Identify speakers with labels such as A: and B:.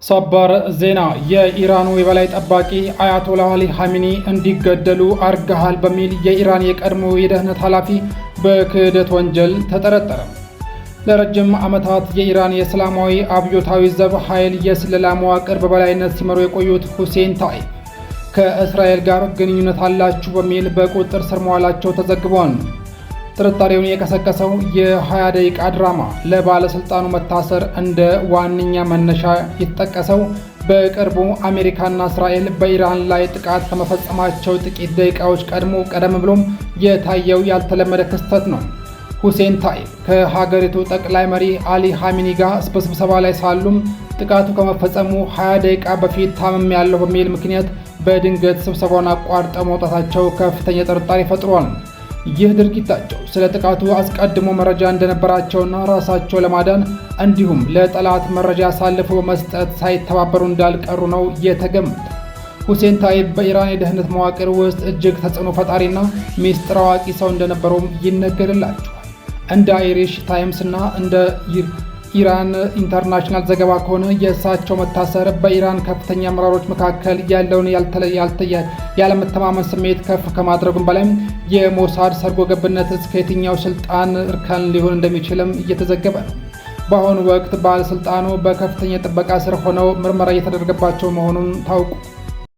A: ሰበር ዜና የኢራኑ የበላይ ጠባቂ አያቶላህ አሊ ኻሜኒ እንዲገደሉ አርገሃል በሚል የኢራን የቀድሞ የደህንነት ኃላፊ በክህደት ወንጀል ተጠረጠረ። ለረጅም ዓመታት የኢራን የእስላማዊ አብዮታዊ ዘብ ኃይል የስለላ መዋቅር በበላይነት ሲመሩ የቆዩት ሁሴን ታኢብ ከእስራኤል ጋር ግንኙነት አላችሁ በሚል በቁጥጥር ስር መዋላቸው ተዘግቧል። ጥርጣሬውን የቀሰቀሰው የ20 ደቂቃ ድራማ ለባለስልጣኑ መታሰር እንደ ዋነኛ መነሻ የተጠቀሰው በቅርቡ አሜሪካና እስራኤል በኢራን ላይ ጥቃት ከመፈጸማቸው ጥቂት ደቂቃዎች ቀደም ብሎም የታየው ያልተለመደ ክስተት ነው። ሁሴን ታኢብ ከሀገሪቱ ጠቅላይ መሪ አሊ ኻሜኒ ጋር በስብሰባ ላይ ሳሉም ጥቃቱ ከመፈጸሙ 20 ደቂቃ በፊት ታምሜያለሁ በሚል ምክንያት በድንገት ስብሰባውን አቋርጠው መውጣታቸው ከፍተኛ ጥርጣሬ ፈጥሯል። ይህ ድርጊታቸው ስለ ጥቃቱ አስቀድሞ መረጃ እንደነበራቸውና ራሳቸው ለማዳን እንዲሁም ለጠላት መረጃ አሳልፈው በመስጠት ሳይተባበሩ እንዳልቀሩ ነው የተገመተው። ሁሴን ታኢብ በኢራን የደህንነት መዋቅር ውስጥ እጅግ ተጽዕኖ ፈጣሪና ሚስጥር አዋቂ ሰው እንደነበሩም ይነገርላቸዋል። እንደ አይሪሽ ታይምስ እና እንደ ኢራን ኢንተርናሽናል ዘገባ ከሆነ የእሳቸው መታሰር በኢራን ከፍተኛ አመራሮች መካከል ያለውን ያለመተማመን ስሜት ከፍ ከማድረጉም በላይ የሞሳድ ሰርጎ ገብነት እስከ የትኛው ስልጣን እርከን ሊሆን እንደሚችልም እየተዘገበ ነው። በአሁኑ ወቅት ባለስልጣኑ በከፍተኛ ጥበቃ ስር ሆነው ምርመራ እየተደረገባቸው መሆኑን ታውቋል።